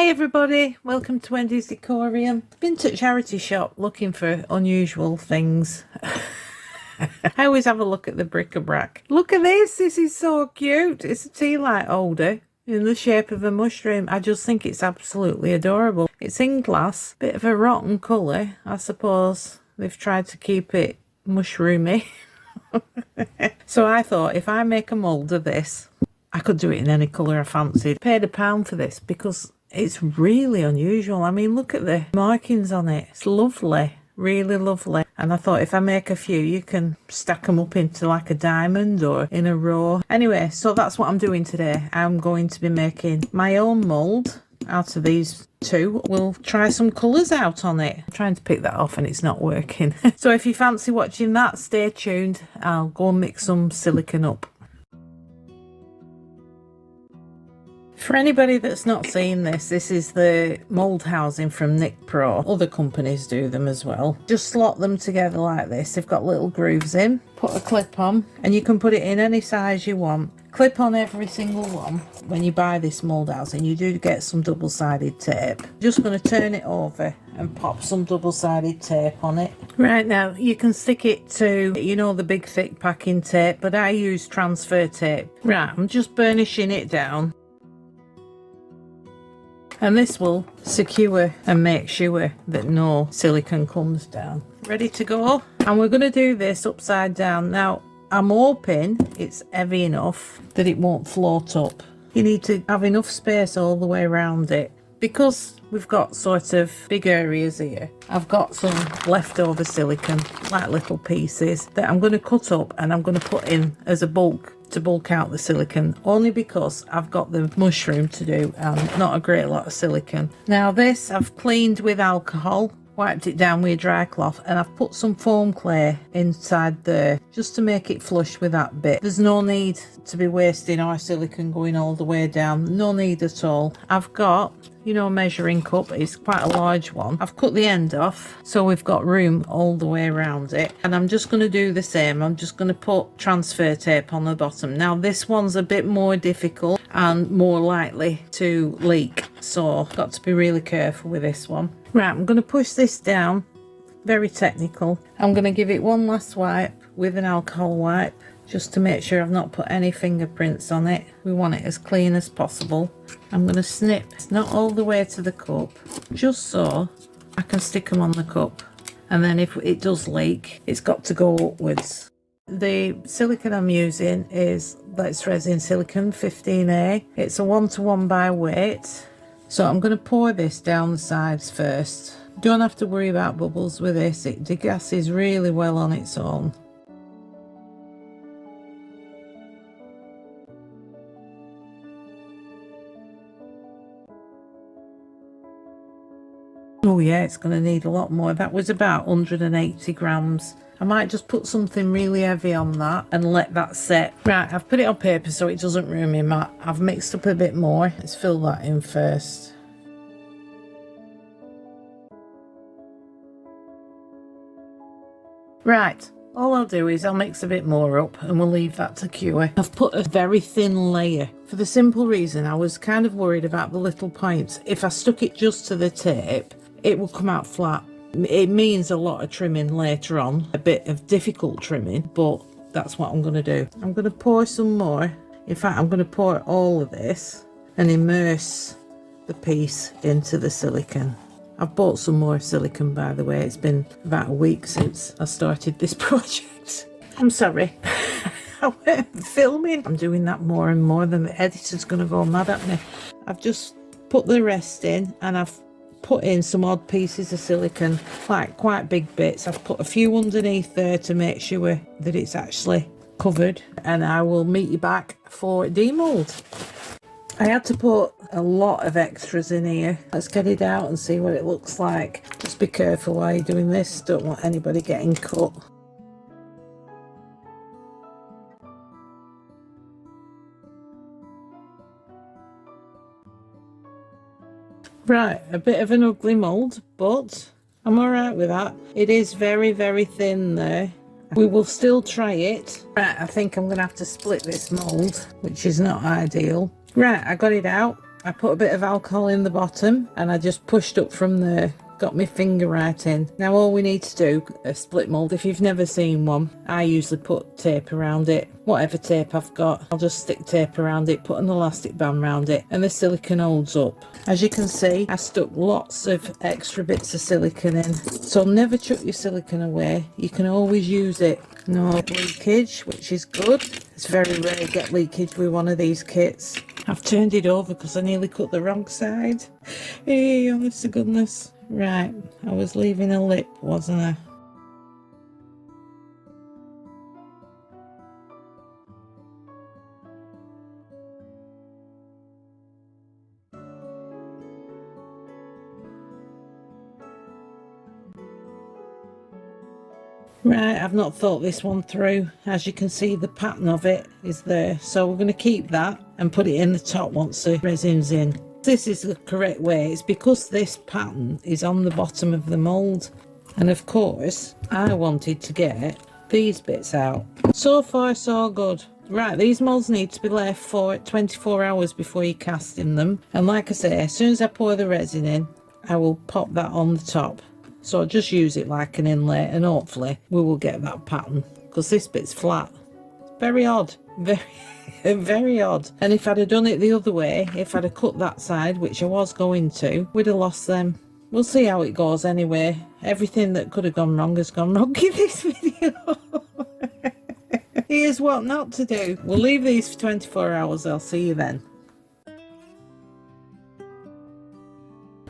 Hi everybody, welcome to Wendy's Decorium. Been to a charity shop looking for unusual things. I always have a look at the bric-a-brac. Look at this is so cute. It's a tea light holder in the shape of a mushroom. I just think it's absolutely adorable. It's in glass, bit of a rotten colour. I suppose they've tried to keep it mushroomy. So I thought if I make a mould of this, I could do it in any colour I fancied. Paid £1 for this because it's really unusual. I mean, look at the markings on it. It's lovely, really lovely. And I thought if I make a few, you can stack them up into like a diamond or in a row. Anyway, so that's what I'm doing today. I'm going to be making my own mould out of these two. We'll try some colours out on it. I'm trying to pick that off and it's not working. So if you fancy watching that, stay tuned. I'll go and mix some silicone up. For anybody that's not seen this is the mould housing from Nick Pro. Other companies do them as well. Just slot them together like this. They've got little grooves in. Put a clip on and you can put it in any size you want. Clip on every single one. When you buy this mould housing, you do get some double-sided tape. Just going to turn it over and pop some double-sided tape on it. Right, now you can stick it to, you know, the big thick packing tape, but I use transfer tape. Right, I'm just burnishing it down. And this will secure and make sure that no silicone comes down. Ready to go? And we're going to do this upside down. Now, I'm hoping it's heavy enough that it won't float up. You need to have enough space all the way around it. Because we've got sort of big areas here, I've got some leftover silicone, like little pieces, that I'm going to cut up and I'm going to put in as a bulk to bulk out the silicone, only because I've got the mushroom to do and not a great lot of silicone. Now this I've cleaned with alcohol, wiped it down with a dry cloth, and I've put some foam clay inside there just to make it flush with that bit. There's no need to be wasting our silicone going all the way down, no need at all. I've got, you know, a measuring cup. It's quite a large one. I've cut the end off so we've got room all the way around it, and I'm just going to do the same. I'm just going to put transfer tape on the bottom. Now this one's a bit more difficult and more likely to leak, so I've got to be really careful with this one. Right, I'm going to push this down, very technical. I'm going to give it one last wipe with an alcohol wipe just to make sure I've not put any fingerprints on it. We want it as clean as possible. I'm going to snip, not all the way to the cup, just so I can stick them on the cup. And then if it does leak, it's got to go upwards. The silicone I'm using is Let's Resin Silicone 15A. It's a 1:1 by weight. So I'm going to pour this down the sides first. Don't have to worry about bubbles with this. It degasses really well on its own. Oh yeah, it's going to need a lot more. That was about 180 grams. I might just put something really heavy on that and let that set. Right, I've put it on paper so it doesn't ruin my mat. I've mixed up a bit more. Let's fill that in first. Right, all I'll do is I'll mix a bit more up and we'll leave that to cure. I've put a very thin layer for the simple reason I was kind of worried about the little points. If I stuck it just to the tape, it will come out flat. It means a lot of trimming later on, a bit of difficult trimming, but that's what I'm going to do. I'm going to pour some more. In fact, I'm going to pour all of this and immerse the piece into the silicone. I've bought some more silicone, by the way. It's been about a week since I started this project. I'm sorry. I went filming. I'm doing that more and more. The editor's going to go mad at me. I've just put the rest in and I've put in some odd pieces of silicone, like quite big bits. I've put a few underneath there to make sure that it's actually covered, and I will meet you back for demould. I had to put a lot of extras in here. Let's get it out and see what it looks like. Just be careful while you're doing this. Don't want anybody getting cut. Right, a bit of an ugly mould, but I'm alright with that. It is very, very thin there. We will still try it. Right, I think I'm going to have to split this mould, which is not ideal. Right, I got it out. I put a bit of alcohol in the bottom and I just pushed up from there. Got my finger right in. Now all we need to do, a split mould, if you've never seen one, I usually put tape around it. Whatever tape I've got, I'll just stick tape around it, put an elastic band around it, and the silicone holds up. As you can see, I stuck lots of extra bits of silicone in. So never chuck your silicone away. You can always use it. No leakage, which is good. It's very rare to get leakage with one of these kits. I've turned it over because I nearly cut the wrong side. Hey, honest to goodness. Right, I was leaving a lip, wasn't I? Right, I've not thought this one through. As you can see, the pattern of it is there. So we're going to keep that and put it in the top once the resin's in. This is the correct way. It's because this pattern is on the bottom of the mould. And of course, I wanted to get these bits out. So far, so good. Right, these moulds need to be left for 24 hours before you cast in them. And like I say, as soon as I pour the resin in, I will pop that on the top. So I'll just use it like an inlay and hopefully we will get that pattern, because this bit's flat. Very odd, very odd. And if I'd have done it the other way, if I'd have cut that side, which I was going to, we'd have lost them. We'll see how it goes anyway. Everything that could have gone wrong has gone wrong in this video. Here's what not to do. We'll leave these for 24 hours. I'll see you then.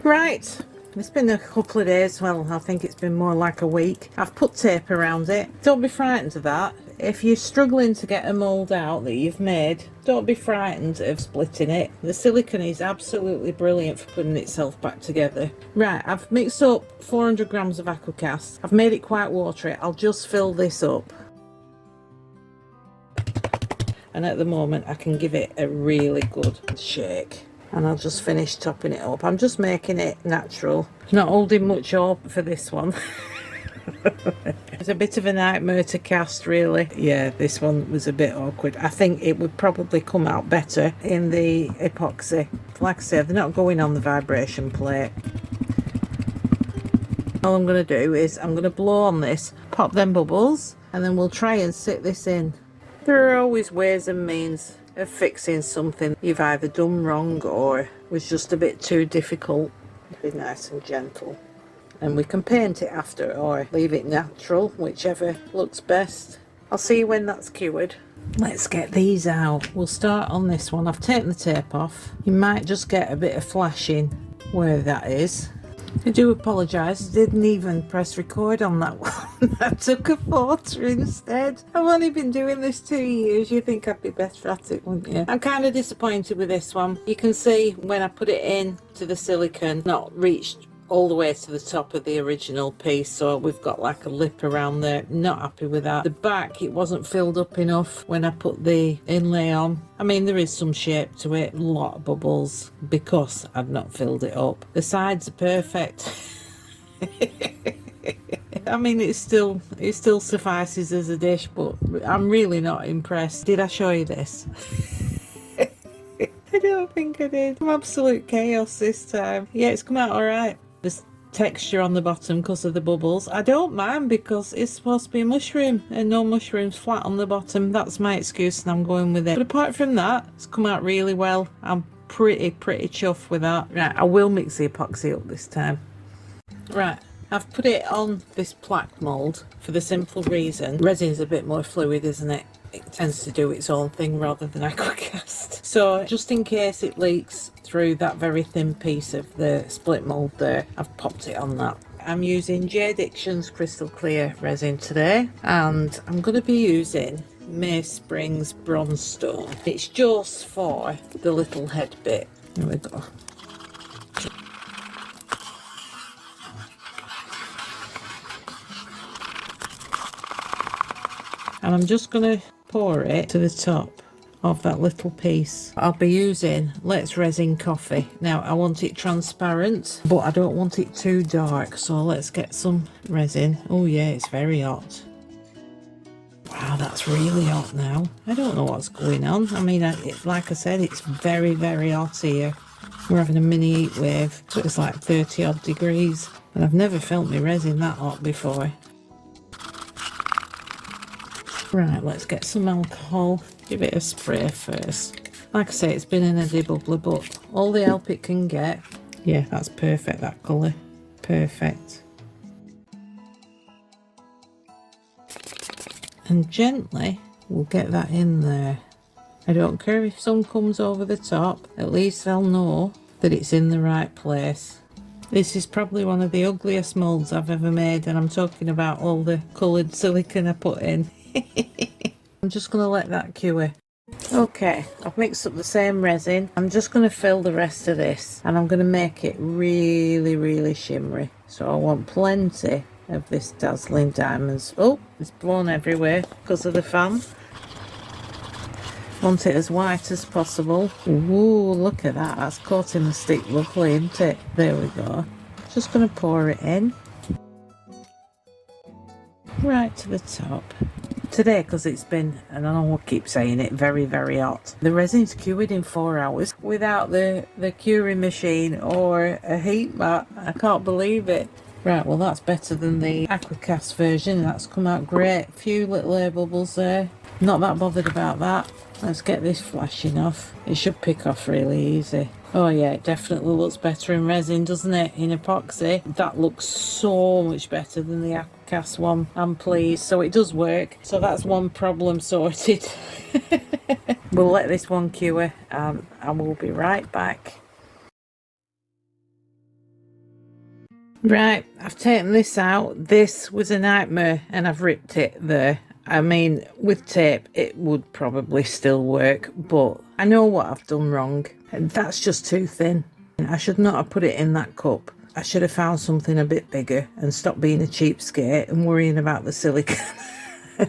Right. It's been a couple of days, well I think it's been more like a week. I've put tape around it. Don't be frightened of that. If you're struggling to get a mould out that you've made, don't be frightened of splitting it. The silicone is absolutely brilliant for putting itself back together. Right, I've mixed up 400 grams of aquacast. I've made it quite watery. I'll just fill this up. And at the moment I can give it a really good shake. And I'll just finish topping it up. I'm just making it natural. Not holding much up for this one. It's a bit of a nightmare to cast, really. Yeah, this one was a bit awkward. I think it would probably come out better in the epoxy. Like I said, they're not going on the vibration plate. All I'm going to do is I'm going to blow on this, pop them bubbles, and then we'll try and sit this in. There are always ways and means of fixing something you've either done wrong or was just a bit too difficult. Be nice and gentle, and we can paint it after or leave it natural, whichever looks best. I'll see you when that's cured. Let's get these out. We'll start on this one. I've taken the tape off. You might just get a bit of flashing where that is. I do apologise, I didn't even press record on that one. I took a photo instead. I've only been doing this 2 years. You'd think I'd be better at it, wouldn't you? I'm kind of disappointed with this one. You can see when I put it in to the silicone, not reached all the way to the top of the original piece, so we've got like a lip around there. Not happy with that. The back, it wasn't filled up enough when I put the inlay on. I mean, there is some shape to it, a lot of bubbles because I've not filled it up. The sides are perfect. I mean, it still suffices as a dish, but I'm really not impressed. Did I show you this? I don't think I did. I'm absolute chaos this time. Yeah, it's come out all right. There's texture on the bottom because of the bubbles. I don't mind because it's supposed to be a mushroom and no mushrooms flat on the bottom. That's my excuse and I'm going with it. But apart from that, it's come out really well. I'm pretty chuffed with that. Right, I will mix the epoxy up this time. Right, I've put it on this plaque mould for the simple reason resin's a bit more fluid, isn't it? It tends to do its own thing rather than aquacast. So just in case it leaks through that very thin piece of the split mould there, I've popped it on that. I'm using J. Dixon's crystal clear resin today, and I'm going to be using Mace Springs bronze stone. It's just for the little head bit. Here we go. And I'm just going to pour it to the top of that little piece. I'll be using Let's Resin Coffee. Now I want it transparent, but I don't want it too dark, so let's get some resin. Oh yeah, it's very hot. Wow, that's really hot now. I don't know what's going on. I mean, like I said, it's very hot here. We're having a mini heat wave, so it's like 30 odd degrees, and I've never felt my resin that hot before. Right, let's get some alcohol, give it a spray first. Like I say, it's been in a debubbler, but all the help it can get. Yeah, that's perfect, that colour. Perfect. And gently, we'll get that in there. I don't care if some comes over the top, at least they'll know that it's in the right place. This is probably one of the ugliest moulds I've ever made, and I'm talking about all the coloured silicone I put in. I'm just going to let that cure. Okay, I've mixed up the same resin. I'm just going to fill the rest of this, and I'm going to make it really, really shimmery. So I want plenty of this dazzling diamonds. Oh, it's blown everywhere because of the fan. Want it as white as possible. Ooh, look at that. That's coating the stick lovely, isn't it? There we go. Just going to pour it in. Right to the top. Today, because it's been, and I know I keep saying it, very, very hot. The resin's cured in 4 hours without the curing machine or a heat mat. I can't believe it. Right, well that's better than the Aquacast version. That's come out great. A few little air bubbles there. Not that bothered about that. Let's get this flashing off. It should pick off really easy. Oh yeah, it definitely looks better in resin, doesn't it? In epoxy. That looks so much better than the Aquacast one. I'm pleased. So it does work. So that's one problem sorted. We'll let this one cure and we'll be right back. Right, I've taken this out. This was a nightmare and I've ripped it there. I mean, with tape, it would probably still work, but I know what I've done wrong. That's just too thin. I should not have put it in that cup. I should have found something a bit bigger and stopped being a cheapskate and worrying about the silicone.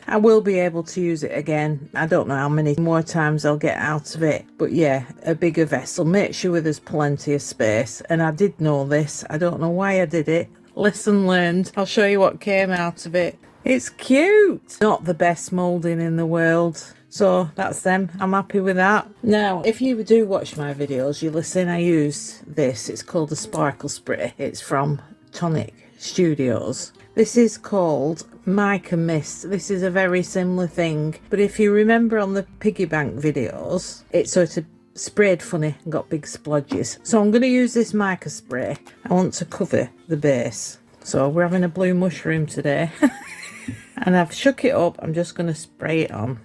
I will be able to use it again. I don't know how many more times I'll get out of it, but yeah, a bigger vessel. Make sure there's plenty of space. And I did know this. I don't know why I did it. Lesson learned. I'll show you what came out of it. It's cute. Not the best moulding in the world. So that's them. I'm happy with that. Now, if you do watch my videos, you'll listen, I use this. It's called a sparkle spray. It's from Tonic Studios. This is called Mica Mist. This is a very similar thing. But if you remember on the piggy bank videos, it sort of sprayed funny and got big splodges. So I'm going to use this mica spray. I want to cover the base. So we're having a blue mushroom today. And I've shook it up. I'm just going to spray it on.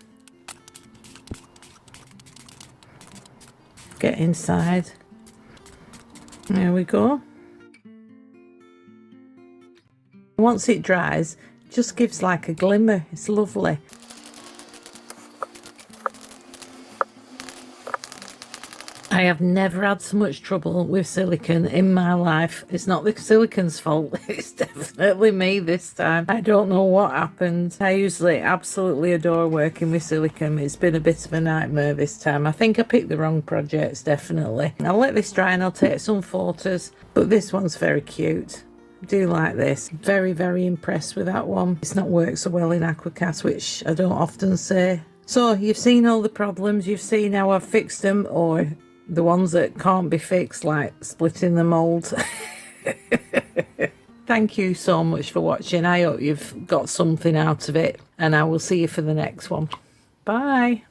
Get inside. There we go. Once it dries, it just gives like a glimmer. It's lovely. I have never had so much trouble with silicone in my life. It's not the silicone's fault. It's definitely me this time. I don't know what happened. I usually absolutely adore working with silicone. It's been a bit of a nightmare this time. I think I picked the wrong projects, definitely. I'll let this dry and I'll take some photos. But this one's very cute. I do like this. Very, very impressed with that one. It's not worked so well in Aquacast, which I don't often say. So you've seen all the problems. You've seen how I've fixed them, or the ones that can't be fixed, like splitting the mould. Thank you so much for watching. I hope you've got something out of it, and I will see you for the next one. Bye.